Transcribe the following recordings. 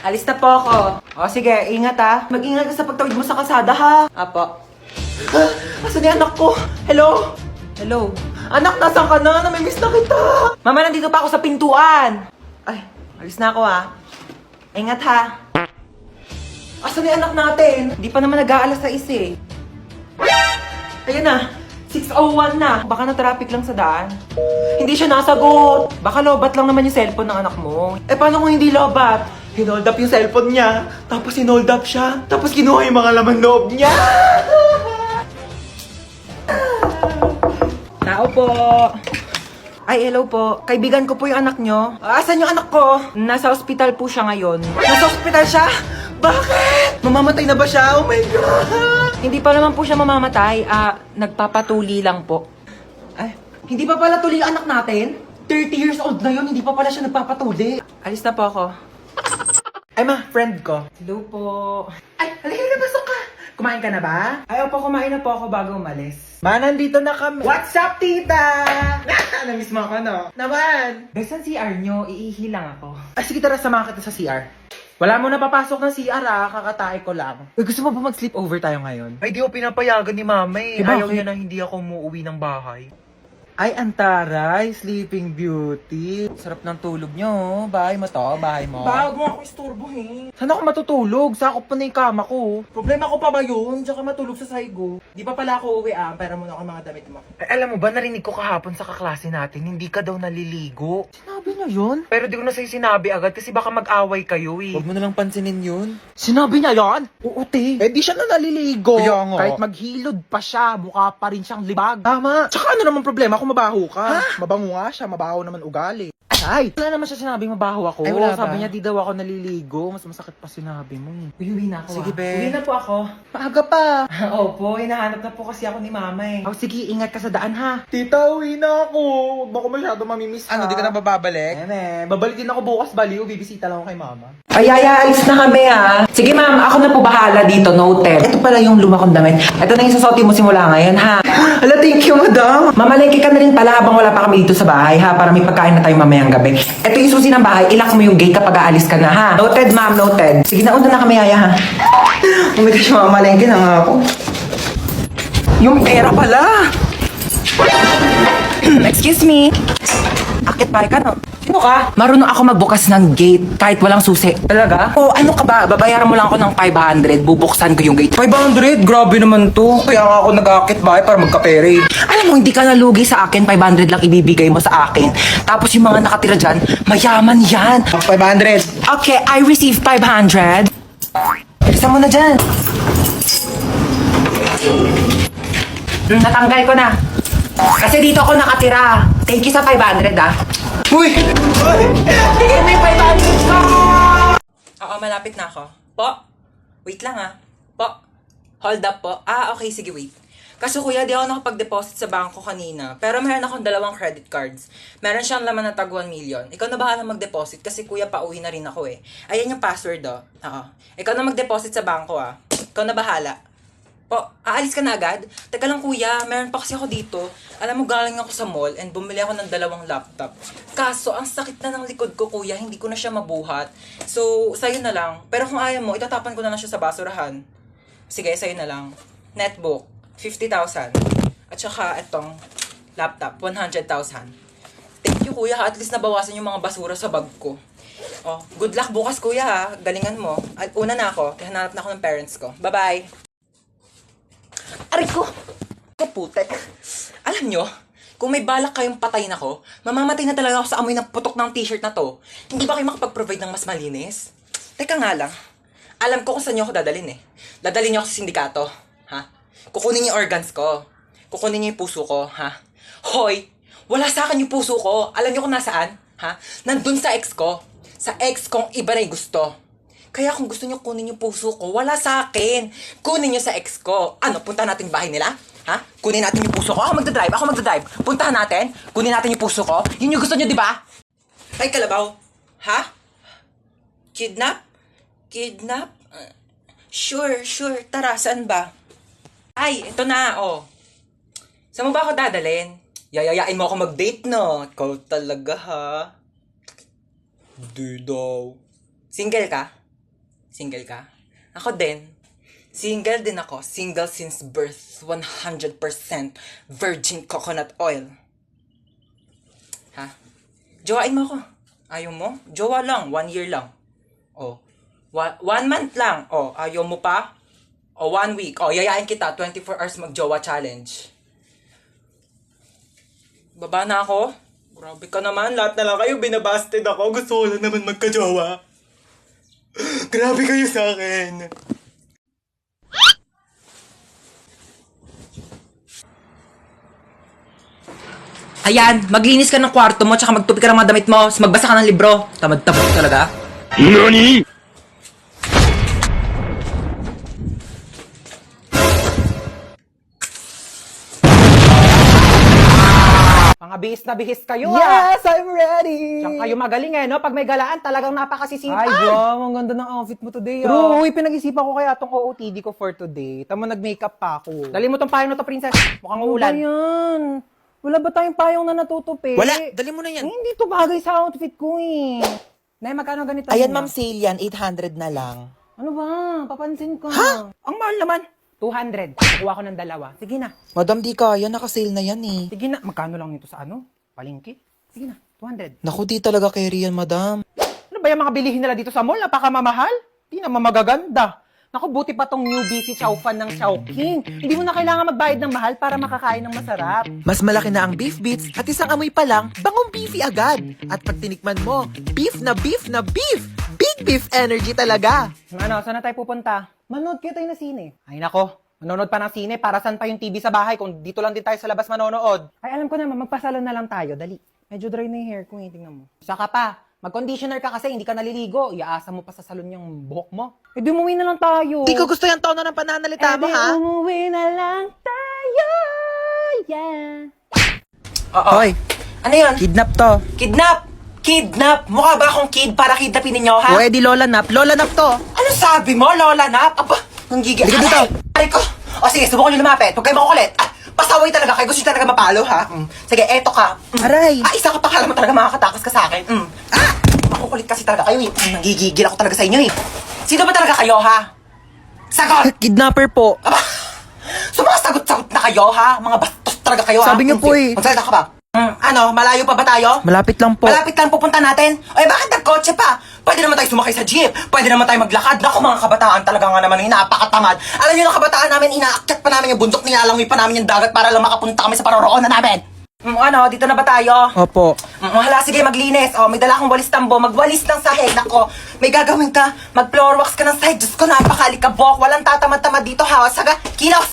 Alis na po ako. O sige, ingat ha. Mag-ingat ka sa pagtawid mo sa kalsada ha. Apo. Asan yung anak ko? Hello? Hello? Anak, nasan ka na? Namimiss na kita. Mama, nandito pa ako sa pintuan. Ay, alis na ako ha. Ingat ha. Asan yung anak natin? Hindi pa naman nag-aalas sa eh. Ayan na. 6:01 na. Baka na-traffic lang sa daan. Hindi siya nasagot. Baka lobat lang naman yung cellphone ng anak mo. Eh, paano kung hindi lobat? Hinold up yung cellphone niya. Tapos hinold up siya. Tapos kinuha yung mga laman loob niya. Tao po. Ay, hello po. Kaibigan ko po yung anak nyo. Asan yung anak ko? Nasa ospital po siya ngayon. Nasa ospital siya? Bakit? Mamamatay na ba siya? Oh my God! Hindi pa naman po siya mamamatay. Nagpapatuli lang po. Ay, hindi pa pala tuli ang anak natin? 30 years old na yun, hindi pa pala siya nagpapatuli. Alis na po ako. Ay ma, friend ko. Hello po. Ay, halika na, pasok ka. Kumain ka na ba? Ay, opo, kumain na po ako bago umalis. Ma, nandito na kami. What's up, tita? Namiss mo ako, no? Naman. Besan CR nyo, iihi lang ako. Ay, sige, tara, samahan kita sa CR. Wala mo na papasok ng CR kakatae ko lang. Uy, gusto mo ba mag-sleep over tayo ngayon? Ay, di ako pinapayagan ni mama eh. Eh, Ayaw bakit? niya na hindi ako umuwi ng bahay. Ay, antaray, Sleeping Beauty. Sarap ng tulog nyo, oh. Bahay mo to, bahay mo. Bago mo ako istorbohin. Saan ako matutulog? Sakop pa na yung kama ko. Problema ko pa ba yun? Tsaka matulog sa saigo. Di pa pala ako uwi pera muna ako mga damit mo. Eh, alam mo ba, narinig ko kahapon sa kaklase natin, hindi ka daw naliligo. Sinabi niya yun? Pero di ko na sa'yo sinabi agad kasi baka mag-away kayo eh. Huwag mo nalang pansinin yun. Sinabi niya yan? Oo, te. Eh, di siya na naliligo. Kaya nga. Kahit maghilod pa siya, mukha pa rin siyang libag. Tama. Tsaka ano naman problema kung mabaho ka? Ha? Mabango nga siya, mabaho naman ugali. Ay! Wala naman siya sinabing mabaho ako. Ay, wala Sabi ba? niya di daw ako naliligo. Mas masakit pa sinabi mo eh. Uwi na ako. Sige, be. Uwi na po ako. Maaga pa. Opo, hinahanap na po kasi ako ni mama eh. Oh, sige, ingat ka sa daan ha. Tita, uwi na ako. Huwag ako masyado mamimiss Ano, di ka na bababalik? Babalik din ako bukas, baliw. Bibisita lang ako kay mama. Ay, alis na kami ha. Sige ma'am, ako na po bahala dito, noted. Ito pala yung luma kong damit. Ito na yung sasuotin mo simula ngayon ha. Hala, thank you madam. Mamalengke ka na rin pala habang wala pa kami dito sa bahay ha, para may pagkain na tayo mamayang gabi. Ito yung susi ng bahay, ilak mo yung gate kapag aalis ka na ha. Noted ma'am, noted. Sige na, una na kami yaya ha. Oh my gosh, mamalengke na nga ako. Yung pera pala. Excuse me. Akit pa ka no? Sino ka? Marunong ako magbukas ng gate kahit walang susi. Talaga? O ano ka ba? Babayaran mo lang ako ng 500. Bubuksan ko yung gate. 500? Grabe naman to. Kaya nga ako nag-akit bahay para magkapere. Alam mo, hindi ka nalugi sa akin. 500 lang ibibigay mo sa akin. Tapos yung mga nakatira dyan, mayaman yan. 500. Okay, I receive 500. Bilisan mo na dyan. Natanggal ko na. Kasi dito ako nakatira. Thank you sa 500 Uy! Bigay mo yung 500 ko! Oo, malapit na ako. Po? Wait lang Po? Hold up po. Okay, sige, wait. Kaso kuya, di ako nakapag-deposit sa bangko kanina. Pero meron akong 2 credit cards. Meron siyang laman na tag 1 million. Ikaw na bahala mag-deposit kasi kuya, pauwi na rin ako eh. Ayan yung password Oo. Ikaw na mag-deposit sa bangko Ikaw na bahala. Po, aalis ka na agad? Teka lang kuya, meron pa kasi ako dito. Alam mo, galing ako sa mall and bumili ako ng 2 laptop. Kaso, ang sakit na ng likod ko kuya, hindi ko na siya mabuhat. So, sa'yo na lang. Pero kung ayaw mo, itatapan ko na lang siya sa basurahan. Sige, sa'yo na lang. Netbook, 50,000. At saka, itong laptop, 100,000. Thank you kuya, at least nabawasan yung mga basura sa bag ko. Oh, good luck bukas kuya galingan mo. At una na ako, hanap na ako ng parents ko. Bye-bye! Aray ko! Kaputek! Alam nyo, kung may balak kayong patayin ako, mamamatay na talaga ako sa amoy ng putok ng t-shirt na to. Hindi ba kayo makapag-provide ng mas malinis? Teka nga lang, alam ko kung saan nyo ako dadalhin Dadalhin nyo ako sa sindikato, ha? Kukunin yung organs ko. Kukunin nyo yung puso ko, ha? Hoy! Wala sa akin yung puso ko. Alam nyo kung nasaan? Ha? Nandun sa ex ko. Sa ex kong iba na yung gusto. Kaya kung gusto nyo kunin yung puso ko, wala sa akin. Kunin nyo sa ex ko. Ano, punta natin bahay nila? Ha? Kunin natin yung puso ko? Ako magdadrive. Puntahan natin. Kunin natin yung puso ko. Yun yung gusto nyo, di ba? Ay, kalabaw. Ha? Kidnap? Kidnap? Sure. Tara, saan ba? Ay, ito na, Saan mo ba ako dadalhin? Yayayain mo ako mag-date, no? Ikaw talaga, ha? Di daw. Single ka? Single ka? Ako din. Single din ako. Single since birth. 100% virgin coconut oil. Ha? Jowain mo ako. Ayaw mo? Jowa lang. 1 year lang. O. 1 month lang. O. Ayaw mo pa? O 1 week. O. Yayain kita. 24 hours mag-jowa challenge. Baba na ako? Grabe ka naman. Lahat na lang kayo. Binabasted ako. Gusto ko lang naman magka-jowa. Grabe kayo sa akin. Ayan, maglinis ka ng kwarto mo tsaka magtupi ka ng mga damit mo. Tapos magbasa ka ng libro. Tamad-tabok talaga. NANI?! Mga bihis kayo Yes, I'm ready! Diyan kayo magaling no? Pag may galaan, talagang napakasisipag. Ay, Jom, ang ganda ng outfit mo today. True, pinag-isipan ko kaya itong OOTD ko for today. Tama, nag-makeup pa ako. Dali mo tong payong na to, princess. Mukhang Ano ba uulan. yan? Wala ba tayong payong na natutupi? Wala, dali mo na yan. Hindi to bagay sa outfit ko eh. Nay, magkano ganito? Ayan, niya? ma'am, sale yan. 800 na lang. Ano ba? Papansin ka. Ang mahal naman. 200. Kuha ko ng dalawa. Sige na. Madam, di kaya. Naka-sale na yan eh. Sige na. Magkano lang ito sa ano? Palengke? Sige na. 200. Naku, di talaga carry yan, madam. Ano ba yung mga bilihin nila dito sa mall? Napakamamahal? Di naman magaganda. Naku, buti pa tong new beefy chow fan ng Chowking. Hindi mo na kailangan magbayad ng mahal para makakain ng masarap. Mas malaki na ang beef bits at isang amoy pa lang, bangong beefy agad. At pag tinikman mo, beef na beef na beef! Big beef energy talaga! Ano, saan na tayo pupunta? Manood kayo tayo na sine. Ay nako, manonood pa ng sine, para saan pa yung TV sa bahay kung dito lang din tayo sa labas manonood? Ay alam ko naman, magpasalon na lang tayo, dali. Medyo dry na yung hair ko, tingnan mo. Saka pa, mag-conditioner ka kasi, hindi ka naliligo. Iaasa mo pa sa salon yung buhok mo. Eh di umuwi na lang tayo. Di ko gusto yung tono ng pananalita mo, ha? Umuwi na lang tayo, yeah. Oo. Hoy, Ano yan? kidnap to. Kidnap! Kidnap! Mukha ba akong kid para kidnapin ninyo, ha? O edi lola nap to. Ano sabi mo, Lola Nap? Aba, ang gigi. Halika dito. Ay ko. O sige, subukan nyo lumapit. Huwag kayo makukulit. Pasaway talaga kayo. Gusto nyo talaga mapalo, ha? Sige, eto ka. Aray. Isa ka pa, kala mo talaga makakatakas ka sa akin. Makukulit kasi talaga kayo, eh. Nanggigigil ako talaga sa inyo, eh. Sino ba talaga kayo, ha? Sagot! Kidnapper po. Aba, sumasagot-sagot na kayo, ha? Mga bastos talaga kayo, ha? Sabi niyo po, eh. Magsalita ka ba? Ano, malayo pa ba tayo? Malapit lang po. Malapit lang pupunta natin. Ay, bakit nagkotse pa? Pwede naman tayo sumakay sa jeep. Pwede naman tayo maglakad. Naku, mga kabataan talaga nga naman yung napakatamad. Alam niyo ng kabataan namin, inaakyat pa namin yung bundok, nilalangoy pa namin yung dagat para lang makapunta kami sa paroroonan namin. Ano, dito na ba tayo? Opo. Hala, sige, maglinis. O, may dala akong walis tambo. Magwalis ng sahig. Nako, may gagawin ka. Mag-floor wax ka ng sahig. Diyos ko, napakalikabok. Walang tatamad-tamad dito, ha? Saga, kilos!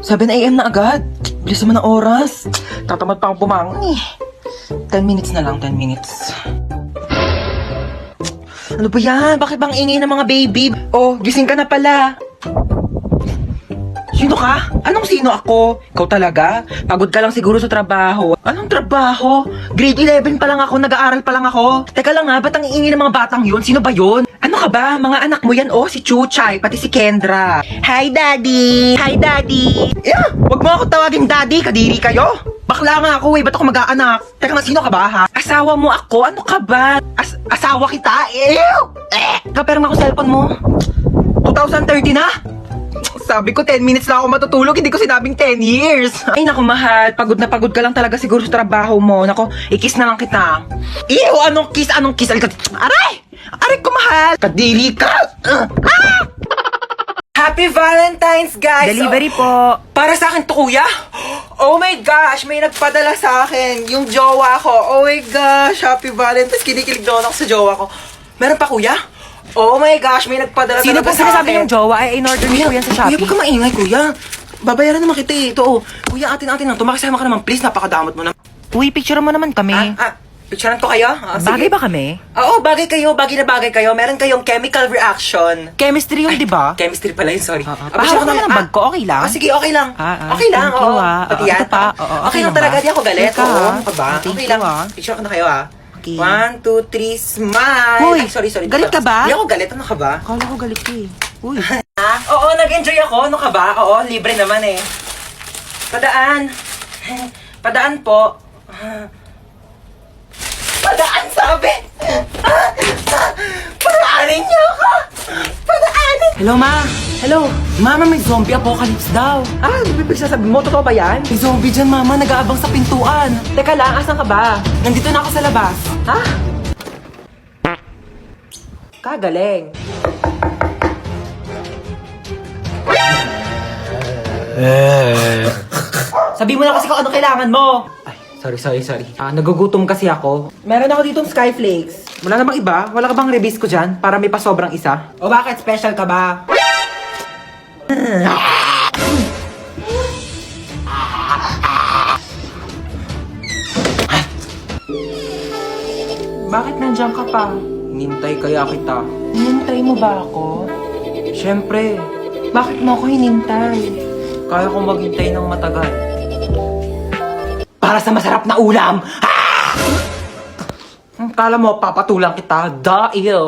7 AM na agad. Bilis naman ang oras. Tatamad pa akong bumangon eh. 10 minutes na lang, 10 minutes. Ano ba yan? Bakit bang ingay ng mga baby? Oh, gising ka na pala. Sino ka? Anong sino ako? Ikaw talaga? Pagod ka lang siguro sa trabaho. Anong trabaho? Grade 11 pa lang ako, nag-aaral pa lang ako. Teka lang nga, ba't ang iingay ng mga batang yun? Sino ba yun? Ano ka ba? Mga anak mo yan, oh, si Chuchay, pati si Kendra. Hi, Daddy! Hi, Daddy! Yeah, wag mo ako tawagin Daddy, kadiri kayo. Bakla nga ako, ba't ako mag-aanak? Teka nga, sino ka ba, ha? Asawa mo ako? Ano ka ba? Asawa kita? Ew! Kapera nga ako cellphone mo. 2030 na? Sabi ko 10 minutes lang ako matutulog, hindi ko sinabing 10 years. Ay naku mahal, pagod na pagod ka lang talaga siguro sa trabaho mo. Naku, i-kiss na lang kita. Ew, anong kiss? Anong kiss? Aray! Aray ko mahal! Kadili ka! Happy Valentine's, guys! Delivery po. Para sa akin to, kuya? Oh my gosh, may nagpadala sa akin. Yung jowa ko. Oh my gosh, Happy Valentine's. Kinikilig doon ako sa jowa ko. Meron pa, kuya? Oh my gosh, may nagpadala Sino talaga po sa sinasabi akin. yung jowa? Ay, in-order niyo po yan sa Kuya, Shopee. huwag ka maingay, kuya. Babayaran naman kita eh. Ito, oh. Kuya, atin-atin lang. Tumakisama ka naman, please. Napakadamot mo na. Uy, picture mo naman kami. Picturean ko kayo? Sige. Bagay ba kami? Oo, bagay kayo. Bagay na bagay kayo. Meron kayong chemical reaction. Chemistry yun, di ba? Chemistry pala yun, sorry. Pahawak ka na ng bag ko, okay lang? Sige, okay lang. Okay lang, thank you, oo. Pati yan. Ito pa, Okay lang talaga, di ako galit. Teka, Oo, ano ka ba? thank Okay you, lang. ah. Picture ko na kayo, ah. Okay. 1, 2, 3, smile! Hoy, Ay, sorry. galit ka ba? Hindi ako galit. Ano ka ba? Akala ko galit ka eh. Uy. Oo, nag-enjoy ako. Ano ka ba? Oo, libre naman eh. Padaan. Padaan po. Padaan, sabi. Hello, Ma. Hello. Mama, may zombie apocalypse daw. Ah, bibig sasabihin mo, totoo ba yan? May zombie dyan, Mama. Nag-aabang sa pintuan. Teka lang, asan ka ba? Nandito na ako sa labas. Ha? Kagaling. Sabi mo na kasi kung ano kailangan mo. Ay, sorry. Nagugutom kasi ako. Meron ako ditong Skyflakes. Wala namang iba? Wala ka bang rebis ko dyan para may pasobrang isa? O bakit? Special ka ba? Bakit nandiyan ka pa? Hinintay kaya kita. Hinintay mo ba ako? Siyempre, Bakit mo ako hinintay? kaya kong maghintay ng matagal. Para sa masarap na ulam! Kala mo, papatulang kita. Dahil.